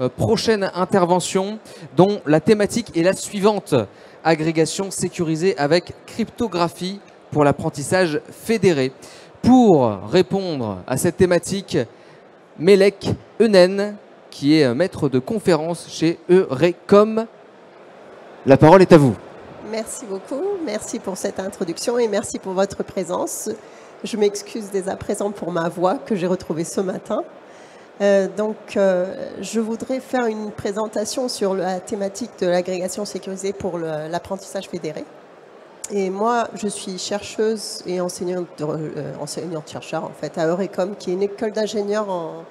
prochaine intervention dont la thématique est la suivante. Agrégation sécurisée avec cryptographie pour l'apprentissage fédéré. Pour répondre à cette thématique, Melek Eunen, qui est maître de conférence chez Eurecom. La parole est à vous. Merci beaucoup, merci pour cette introduction et merci pour votre présence. Je m'excuse dès à présent pour ma voix que j'ai retrouvée ce matin. Je voudrais faire une présentation sur la thématique de l'agrégation sécurisée pour l'apprentissage fédéré. Et moi, je suis chercheuse et enseignante-chercheur en fait, à Eurecom, qui est une école d'ingénieurs en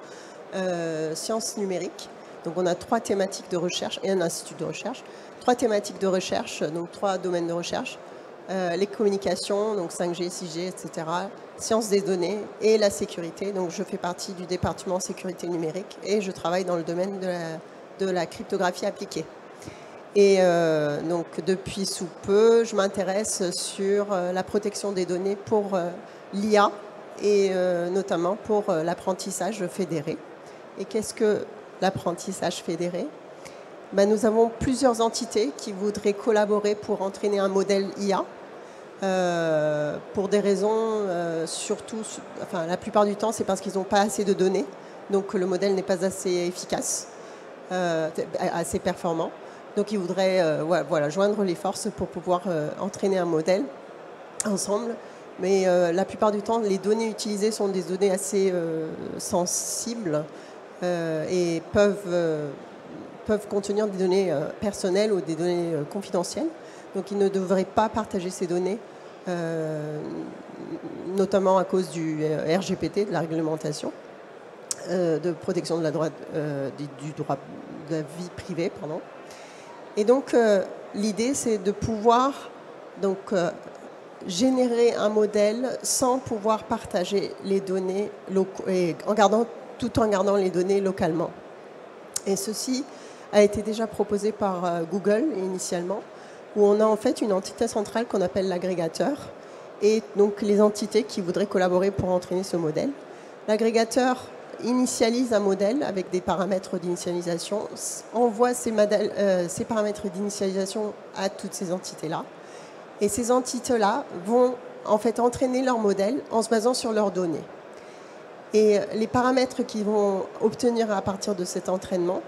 sciences numériques. Donc on a 3 thématiques de recherche et un institut de recherche. 3 thématiques de recherche, donc 3 domaines de recherche. Les communications, donc 5G, 6G, etc. Sciences des données et la sécurité. Donc je fais partie du département sécurité numérique et je travaille dans le domaine de la cryptographie appliquée. Et donc depuis sous peu, je m'intéresse sur la protection des données pour l'IA et notamment pour l'apprentissage fédéré. Et qu'est-ce que l'apprentissage fédéré? Nous avons plusieurs entités qui voudraient collaborer pour entraîner un modèle IA pour des raisons surtout, enfin la plupart du temps c'est parce qu'ils n'ont pas assez de données, donc le modèle n'est pas assez efficace, assez performant. Donc ils voudraient joindre les forces pour pouvoir entraîner un modèle ensemble. Mais la plupart du temps, les données utilisées sont des données assez sensibles et peuvent contenir des données personnelles ou des données confidentielles. Donc ils ne devraient pas partager ces données, notamment à cause du RGPD, de la réglementation de protection de du droit de la vie privée. Pardon. Et donc l'idée, c'est de pouvoir générer un modèle sans pouvoir partager les données et tout en gardant les données localement. Et ceci a été déjà proposé par Google initialement, où on a en fait une entité centrale qu'on appelle l'agrégateur, et donc les entités qui voudraient collaborer pour entraîner ce modèle. L'agrégateur initialise un modèle avec des paramètres d'initialisation, envoie ces paramètres d'initialisation à toutes ces entités-là, et ces entités-là vont en fait entraîner leur modèle en se basant sur leurs données. Et les paramètres qu'ils vont obtenir à partir de cet entraînement,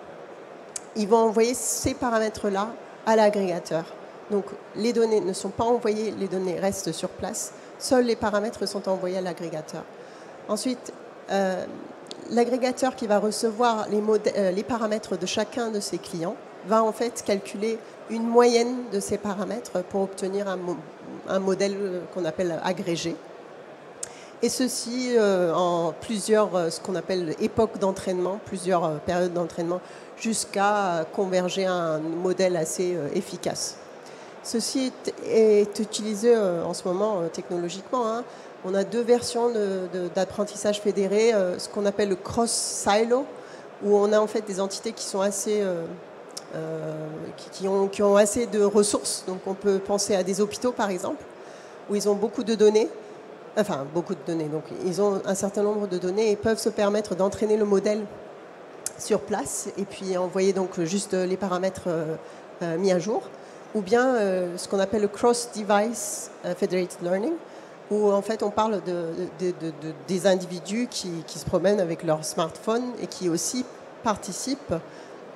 ils vont envoyer ces paramètres-là à l'agrégateur. Donc les données ne sont pas envoyées, les données restent sur place, seuls les paramètres sont envoyés à l'agrégateur. Ensuite, l'agrégateur qui va recevoir les paramètres de chacun de ses clients va en fait calculer une moyenne de ces paramètres pour obtenir un modèle qu'on appelle agrégé. Et ceci en plusieurs, ce qu'on appelle époques d'entraînement, plusieurs périodes d'entraînement, jusqu'à converger à un modèle assez efficace. Ceci est utilisé en ce moment technologiquement. Hein. On a 2 versions d'apprentissage fédéré, ce qu'on appelle le cross-silo, où on a en fait des entités qui sont assez, qui ont assez de ressources. Donc on peut penser à des hôpitaux par exemple, où ils ont beaucoup de données. Enfin, beaucoup de données. Donc, ils ont un certain nombre de données et peuvent se permettre d'entraîner le modèle sur place et puis envoyer donc juste les paramètres mis à jour. Ou bien ce qu'on appelle le Cross-Device Federated Learning, où en fait on parle des individus qui se promènent avec leur smartphone et qui aussi participent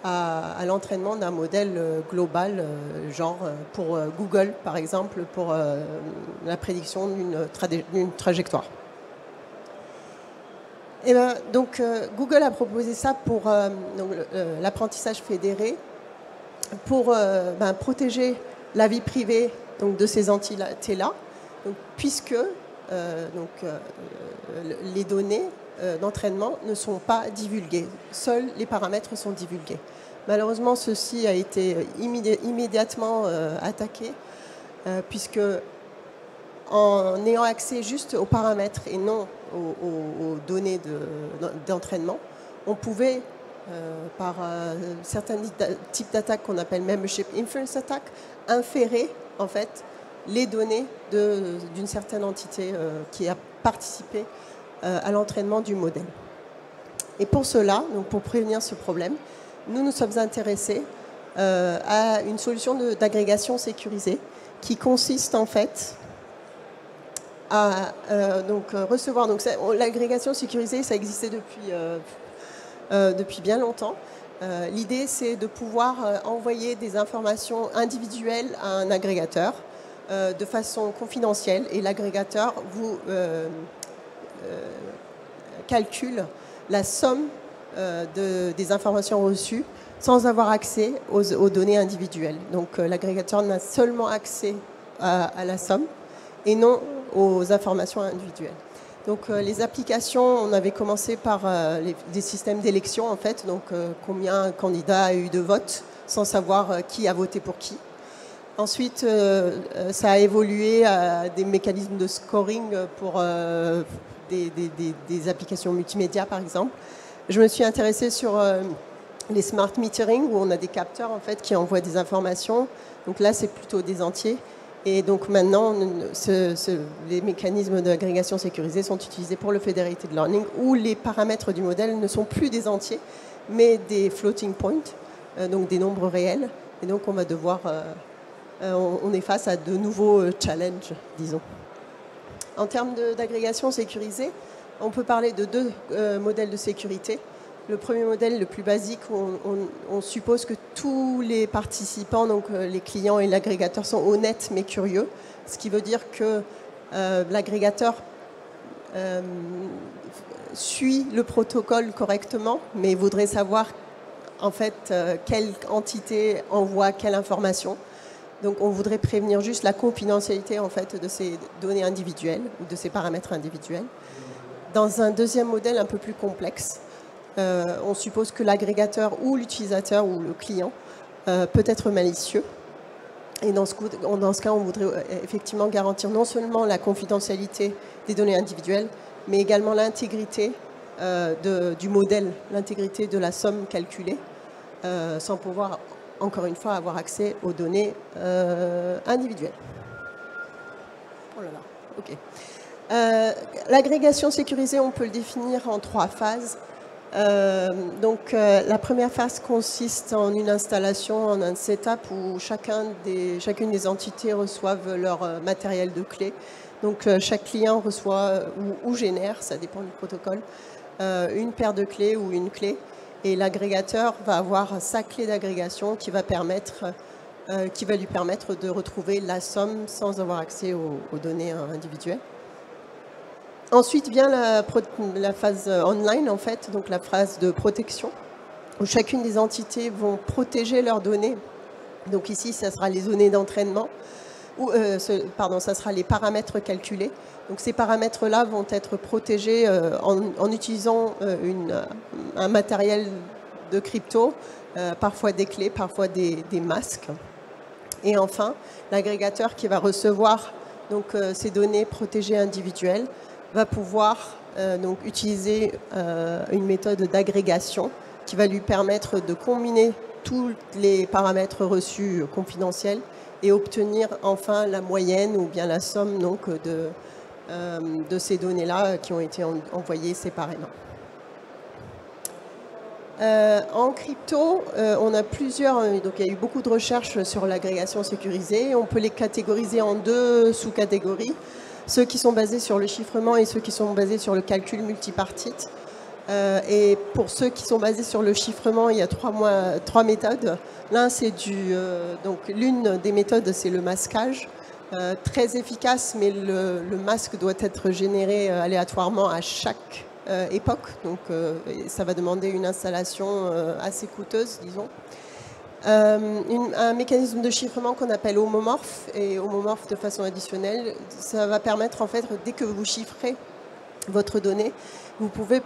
à l'entraînement d'un modèle global, genre pour Google par exemple, pour la prédiction d'une trajectoire. Et donc Google a proposé ça pour l'apprentissage fédéré, pour protéger la vie privée donc, de ces entités-là, puisque les données d'entraînement ne sont pas divulguées. Seuls les paramètres sont divulgués. Malheureusement, ceci a été immédiatement attaqué, puisque en ayant accès juste aux paramètres et non aux données d'entraînement, on pouvait, par certains types d'attaques qu'on appelle Membership Inference Attack, inférer en fait les données d'une certaine entité qui a participé à l'entraînement du modèle. Et pour cela, donc pour prévenir ce problème, nous sommes intéressés à une solution d'agrégation sécurisée qui consiste en fait à recevoir. Donc l'agrégation sécurisée, ça existait depuis bien longtemps. L'idée, c'est de pouvoir envoyer des informations individuelles à un agrégateur de façon confidentielle, et l'agrégateur vous calcule la somme des informations reçues sans avoir accès aux données individuelles. Donc l'agrégateur n'a seulement accès à la somme et non aux informations individuelles. Donc les applications, on avait commencé par des systèmes d'élection en fait, donc combien un candidat a eu de votes sans savoir qui a voté pour qui. Ensuite, ça a évolué à des mécanismes de scoring pour des applications multimédia par exemple. Je me suis intéressée sur les smart metering où on a des capteurs en fait qui envoient des informations. Donc là, c'est plutôt des entiers. Et donc maintenant, les mécanismes d'agrégation sécurisée sont utilisés pour le federated learning où les paramètres du modèle ne sont plus des entiers, mais des floating points, donc des nombres réels. Et donc on va devoir, on est face à de nouveaux challenges, disons. En termes d'agrégation sécurisée, on peut parler de deux modèles de sécurité. Le premier modèle, le plus basique, où on suppose que tous les participants, donc les clients et l'agrégateur, sont honnêtes mais curieux, ce qui veut dire que l'agrégateur suit le protocole correctement, mais voudrait savoir en fait quelle entité envoie quelle information. Donc on voudrait prévenir juste la confidentialité en fait de ces données individuelles ou de ces paramètres individuels. Dans un deuxième modèle un peu plus complexe, on suppose que l'agrégateur ou l'utilisateur ou le client peut être malicieux. Et dans ce cas, on voudrait effectivement garantir non seulement la confidentialité des données individuelles, mais également l'intégrité du modèle, l'intégrité de la somme calculée, sans pouvoir, encore une fois, avoir accès aux données individuelles. Oh là là, ok. L'agrégation sécurisée, on peut le définir en 3 phases. La première phase consiste en une installation, en un setup où chacune des entités reçoivent leur matériel de clé. Donc chaque client reçoit ou génère, ça dépend du protocole, une paire de clés ou une clé. Et l'agrégateur va avoir sa clé d'agrégation qui va lui permettre de retrouver la somme sans avoir accès aux données individuelles. Ensuite vient la phase online, en fait, donc la phase de protection, où chacune des entités vont protéger leurs données. Donc ici, ça sera les données d'entraînement, ça sera les paramètres calculés. Donc ces paramètres-là vont être protégés en utilisant un matériel de crypto, parfois des clés, parfois des masques. Et enfin, l'agrégateur qui va recevoir donc, ces données protégées individuelles va pouvoir utiliser une méthode d'agrégation qui va lui permettre de combiner tous les paramètres reçus confidentiels et obtenir enfin la moyenne ou bien la somme donc, de ces données-là qui ont été envoyées séparément. En crypto, on a donc il y a eu beaucoup de recherches sur l'agrégation sécurisée. On peut les catégoriser en 2 sous-catégories. Ceux qui sont basés sur le chiffrement et ceux qui sont basés sur le calcul multipartite. Et pour ceux qui sont basés sur le chiffrement, il y a 3 méthodes. L'un, c'est l'une des méthodes, c'est le masquage. Très efficace, mais le masque doit être généré aléatoirement à chaque époque. Donc ça va demander une installation assez coûteuse, disons. Un mécanisme de chiffrement qu'on appelle homomorphe, et homomorphe de façon additionnelle, ça va permettre en fait, dès que vous chiffrez votre donnée, vous pouvez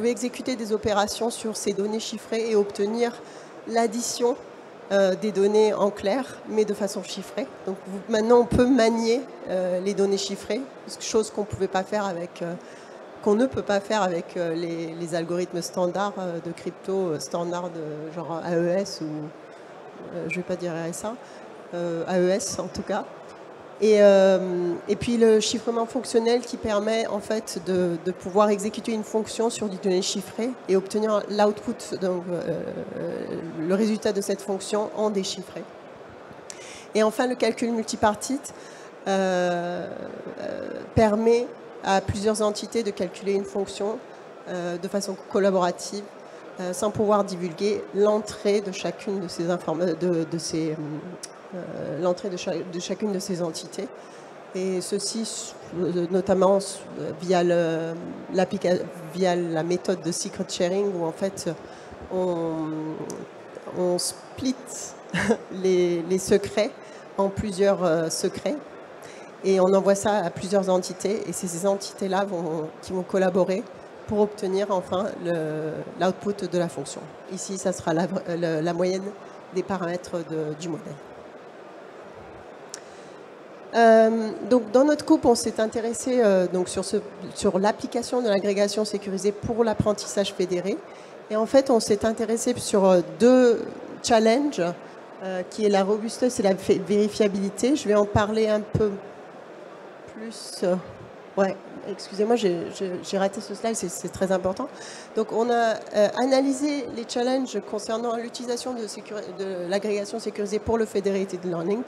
exécuter des opérations sur ces données chiffrées et obtenir l'addition des données en clair, mais de façon chiffrée. Donc maintenant on peut manier les données chiffrées, chose qu'on ne peut pas faire avec les algorithmes standards de crypto, standards genre AES ou, je ne vais pas dire RSA, AES en tout cas. Et puis le chiffrement fonctionnel qui permet en fait de pouvoir exécuter une fonction sur des données chiffrées et obtenir l'output, donc le résultat de cette fonction en déchiffré. Et enfin, le calcul multipartite permet à plusieurs entités de calculer une fonction de façon collaborative sans pouvoir divulguer l'entrée de chacune de ces de chacune de ces entités. Et ceci notamment via la méthode de secret sharing où en fait on split les secrets en plusieurs secrets et on envoie ça à plusieurs entités et c'est ces entités-là qui vont collaborer pour obtenir enfin l'output de la fonction. Ici, ça sera la moyenne des paramètres du modèle. Donc, dans notre coupe, on s'est intéressé donc sur l'application de l'agrégation sécurisée pour l'apprentissage fédéré. Et en fait, on s'est intéressé sur deux challenges, qui est la robustesse et la vérifiabilité. Je vais en parler un peu plus. Ouais, excusez-moi, j'ai raté ce slide, c'est très important. Donc, on a analysé les challenges concernant l'utilisation de l'agrégation sécurisée pour le Federated Learning.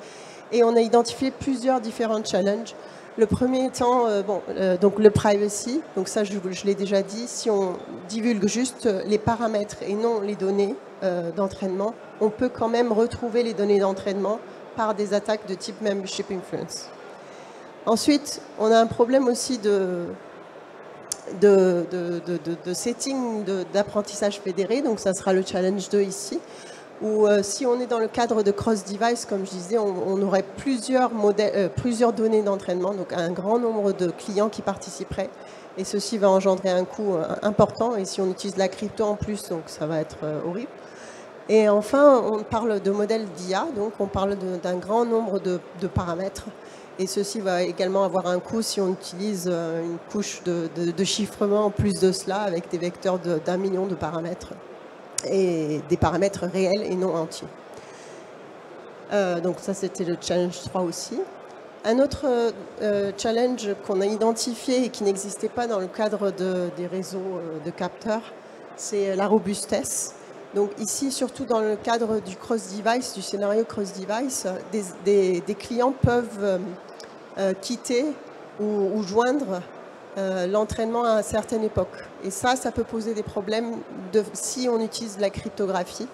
Et on a identifié plusieurs différents challenges. Le premier étant donc le privacy. Donc ça, je l'ai déjà dit, si on divulgue juste les paramètres et non les données d'entraînement, on peut quand même retrouver les données d'entraînement par des attaques de type membership influence. Ensuite, on a un problème aussi de setting d'apprentissage fédéré. Donc ça sera le challenge 2 ici. Où si on est dans le cadre de cross-device, comme je disais, on aurait plusieurs données d'entraînement, donc un grand nombre de clients qui participeraient, et ceci va engendrer un coût important, et si on utilise la crypto en plus, donc ça va être horrible. Et enfin, on parle de modèles d'IA, donc on parle d'un grand nombre de paramètres, et ceci va également avoir un coût si on utilise une couche de chiffrement en plus de cela, avec des vecteurs d'1 million de paramètres. Et des paramètres réels et non entiers. Donc ça, c'était le challenge 3 aussi. Un autre challenge qu'on a identifié et qui n'existait pas dans le cadre des réseaux de capteurs, c'est la robustesse. Donc ici, surtout dans le cadre du cross-device, du scénario cross-device, des clients peuvent quitter ou joindre l'entraînement à une certaine époque. Et ça peut poser des problèmes si on utilise la cryptographie.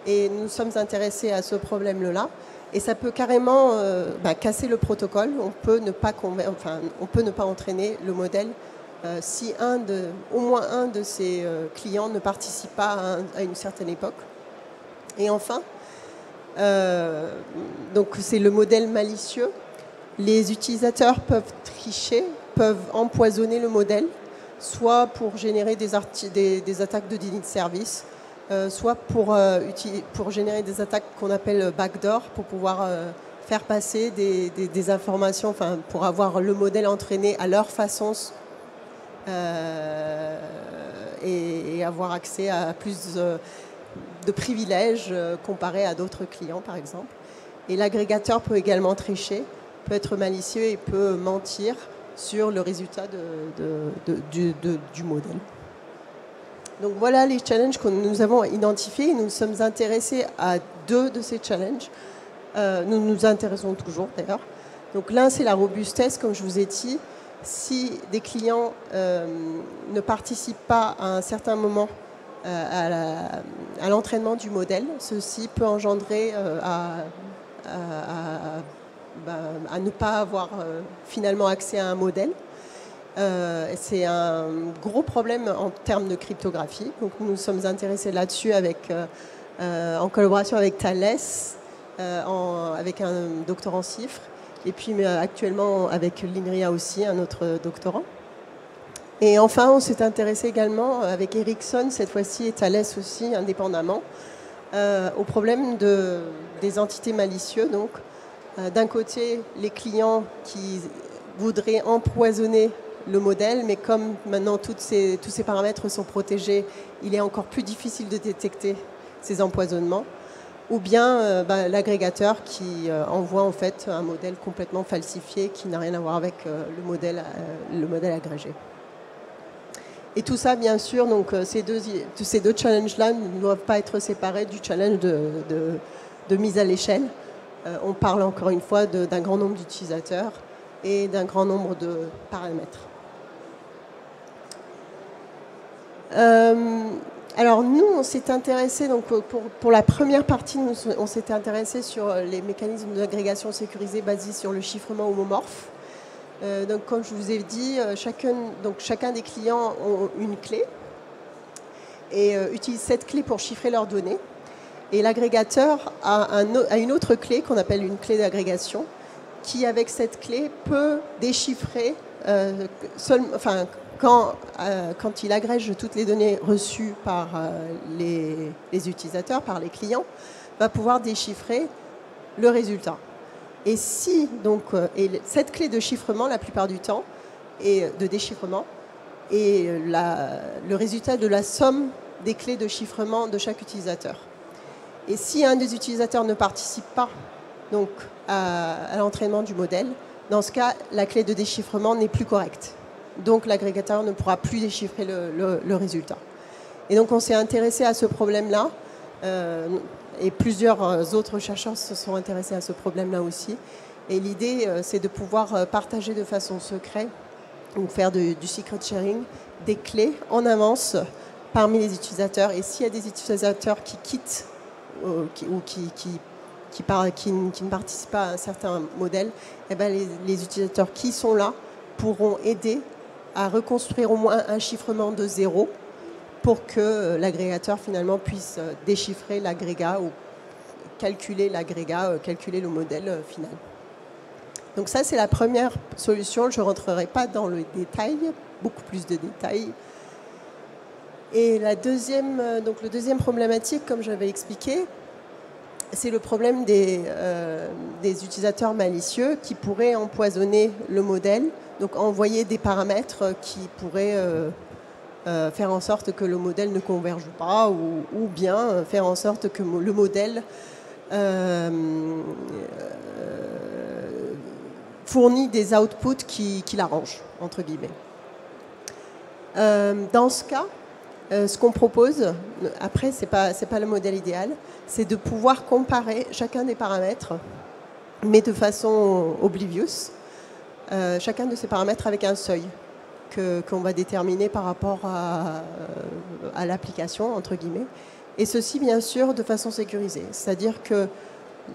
Et nous sommes intéressés à ce problème-là. Et ça peut carrément casser le protocole. On peut ne pas entraîner le modèle si au moins un de ces clients ne participe pas à une certaine époque. Et enfin, donc c'est le modèle malicieux. Les utilisateurs peuvent tricher, peuvent empoisonner le modèle, soit pour générer des attaques de déni de service, soit pour générer des attaques qu'on appelle backdoor, pour pouvoir faire passer des informations, enfin pour avoir le modèle entraîné à leur façon et avoir accès à plus de privilèges comparé à d'autres clients, par exemple. Et l'agrégateur peut également tricher, peut être malicieux et peut mentir sur le résultat du modèle. Donc voilà les challenges que nous avons identifiés. Nous nous sommes intéressés à 2 de ces challenges. Nous nous intéressons toujours d'ailleurs. Donc l'un, c'est la robustesse, comme je vous ai dit. Si des clients ne participent pas à un certain moment à l'entraînement du modèle, ceci peut engendrer à ne pas avoir finalement accès à un modèle. C'est un gros problème en termes de cryptographie. Donc nous nous sommes intéressés là-dessus en collaboration avec Thales, avec un doctorant CIFRE, et puis actuellement avec l'INRIA aussi, un autre doctorant. Et enfin, on s'est intéressé également avec Ericsson, cette fois-ci, et Thales aussi, indépendamment, au problème des entités malicieuses. Donc, d'un côté, les clients qui voudraient empoisonner le modèle, mais comme maintenant tous ces paramètres sont protégés, il est encore plus difficile de détecter ces empoisonnements. ou bien l'agrégateur qui envoie en fait un modèle complètement falsifié qui n'a rien à voir avec le modèle agrégé. Et tout ça, bien sûr, donc, ces deux challenges-là ne doivent pas être séparés du challenge de mise à l'échelle. On parle encore une fois d'un grand nombre d'utilisateurs et d'un grand nombre de paramètres. Alors nous, on s'est intéressé, donc pour la première partie, on s'était intéressé sur les mécanismes d'agrégation sécurisés basés sur le chiffrement homomorphe. Donc comme je vous ai dit, chacun des clients ont une clé et utilise cette clé pour chiffrer leurs données. Et l'agrégateur a une autre clé qu'on appelle une clé d'agrégation qui, avec cette clé, peut déchiffrer, quand il agrège toutes les données reçues par les utilisateurs, par les clients, va pouvoir déchiffrer le résultat. Et si, donc, cette clé de chiffrement, la plupart du temps, et de déchiffrement, est le résultat de la somme des clés de chiffrement de chaque utilisateur. Et si un des utilisateurs ne participe pas donc, à l'entraînement du modèle, dans ce cas, la clé de déchiffrement n'est plus correcte. Donc l'agrégateur ne pourra plus déchiffrer le résultat. Et donc on s'est intéressé à ce problème-là, et plusieurs autres chercheurs se sont intéressés à ce problème-là aussi. Et l'idée, c'est de pouvoir partager de façon secrète, ou faire du secret sharing, des clés en avance parmi les utilisateurs. Et s'il y a des utilisateurs qui quittent ou qui ne participent pas à un certain modèle, eh ben les utilisateurs qui sont là pourront aider à reconstruire au moins un chiffrement de zéro pour que l'agrégateur finalement puisse déchiffrer l'agrégat ou calculer l'agrégat, calculer le modèle final. Donc ça, c'est la première solution. Je ne rentrerai pas dans le détail, beaucoup plus de détails. Et le deuxième problématique, comme j'avais expliqué, c'est le problème des utilisateurs malicieux qui pourraient empoisonner le modèle, donc envoyer des paramètres qui pourraient faire en sorte que le modèle ne converge pas ou bien faire en sorte que le modèle fournit des outputs qui l'arrangent, entre guillemets. Dans ce cas, ce qu'on propose, après, c'est pas le modèle idéal, c'est de pouvoir comparer chacun des paramètres, mais de façon oblivious, chacun de ces paramètres avec un seuil qu'on va déterminer par rapport à l'application, entre guillemets, et ceci, bien sûr, de façon sécurisée. C'est-à-dire que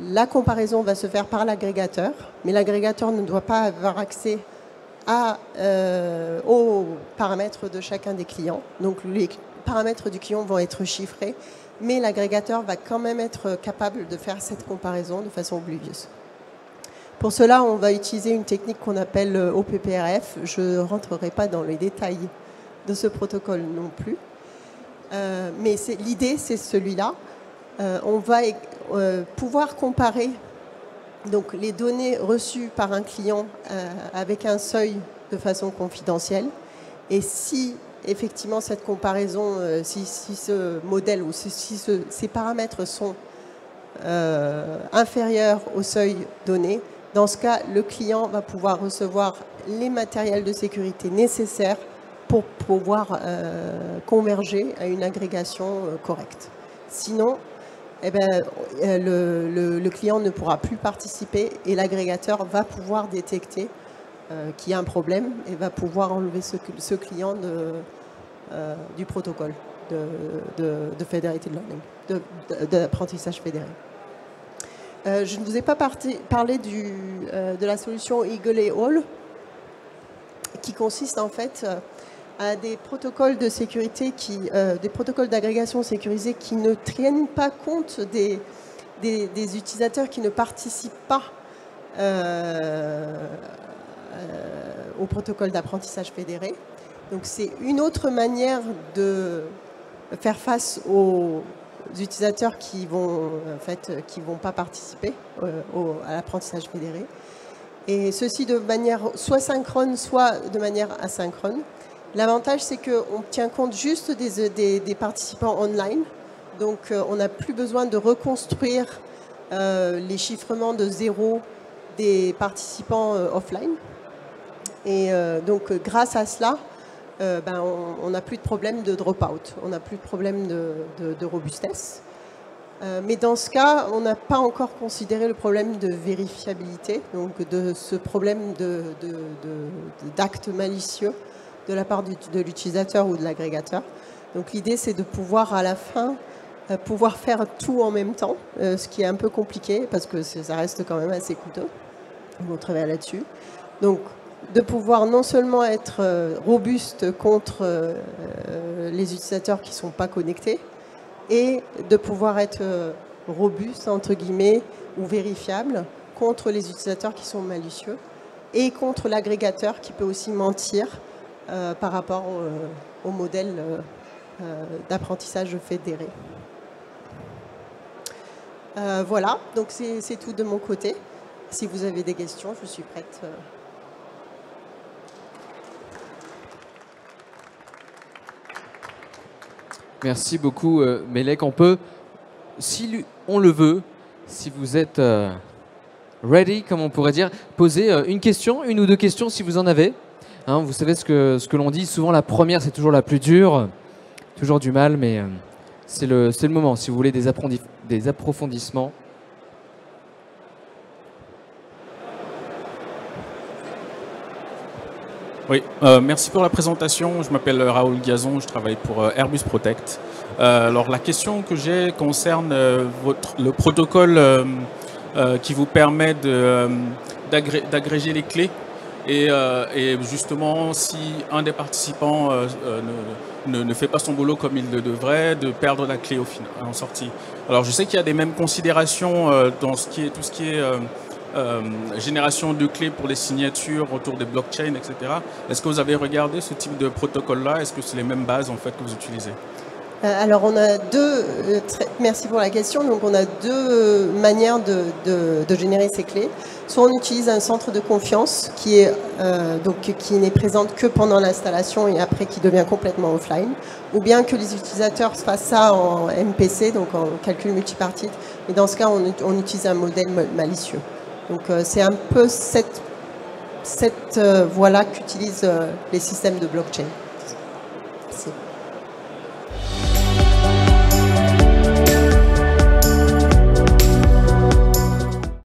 la comparaison va se faire par l'agrégateur, mais l'agrégateur ne doit pas avoir accès aux paramètres de chacun des clients. Donc les paramètres du client vont être chiffrés, mais l'agrégateur va quand même être capable de faire cette comparaison de façon oblivieuse. Pour cela, on va utiliser une technique qu'on appelle OPPRF. Je ne rentrerai pas dans les détails de ce protocole non plus. Mais l'idée, c'est celui-là. On va pouvoir comparer donc, les données reçues par un client avec un seuil de façon confidentielle. Et si effectivement cette comparaison, si ce modèle ou si ces paramètres sont inférieurs au seuil donné, dans ce cas, le client va pouvoir recevoir les matériels de sécurité nécessaires pour pouvoir converger à une agrégation correcte. Sinon, eh ben, le client ne pourra plus participer et l'agrégateur va pouvoir détecter qu'il y a un problème et va pouvoir enlever ce client du protocole de federated learning, d'apprentissage fédéré. Je ne vous ai pas parlé de la solution Eagle et Hall, qui consiste en fait à des protocoles de sécurité, des protocoles d'agrégation sécurisés qui ne tiennent pas compte des utilisateurs qui ne participent pas au protocole d'apprentissage fédéré. Donc c'est une autre manière de faire face aux utilisateurs qui vont pas participer à l'apprentissage fédéré. Et ceci de manière soit synchrone, soit de manière asynchrone. L'avantage, c'est qu'on tient compte juste des participants online. Donc on n'a plus besoin de reconstruire les chiffrements de zéro des participants offline. Et donc grâce à cela, on n'a plus de problème de drop-out, on n'a plus de problème de robustesse. Mais dans ce cas, on n'a pas encore considéré le problème de vérifiabilité, donc de ce problème d'acte malicieux de la part de l'utilisateur ou de l'agrégateur. Donc l'idée, c'est de pouvoir à la fin pouvoir faire tout en même temps, ce qui est un peu compliqué parce que ça reste quand même assez coûteux. On travaille là-dessus. Donc de pouvoir non seulement être robuste contre les utilisateurs qui ne sont pas connectés, et de pouvoir être robuste, entre guillemets, ou vérifiable contre les utilisateurs qui sont malicieux et contre l'agrégateur qui peut aussi mentir par rapport au modèle d'apprentissage fédéré. Voilà, donc c'est tout de mon côté. Si vous avez des questions, je suis prête. Merci beaucoup, Melek. On peut, si on le veut, si vous êtes ready, comme on pourrait dire, poser une question, une ou deux questions si vous en avez. Hein, vous savez ce que l'on dit, souvent la première c'est toujours la plus dure, toujours du mal, mais c'est le moment. Si vous voulez des approfondissements. Oui, merci pour la présentation. Je m'appelle Raoul Gazon, je travaille pour Airbus Protect. Alors la question que j'ai concerne le protocole qui vous permet d'agréger les clés et justement si un des participants ne fait pas son boulot comme il le devrait, de perdre la clé en sortie. Alors je sais qu'il y a des mêmes considérations dans tout ce qui est génération de clés pour les signatures autour des blockchains, etc. Est-ce que vous avez regardé ce type de protocole-là? Est-ce que c'est les mêmes bases en fait que vous utilisez? Alors on a merci pour la question, donc on a deux manières de générer ces clés. Soit on utilise un centre de confiance qui n'est présente que pendant l'installation et après qui devient complètement offline, ou bien que les utilisateurs fassent ça en MPC, donc en calcul multipartite, et dans ce cas on utilise un modèle malicieux. Donc c'est un peu cette voie-là qu'utilisent les systèmes de blockchain. Merci.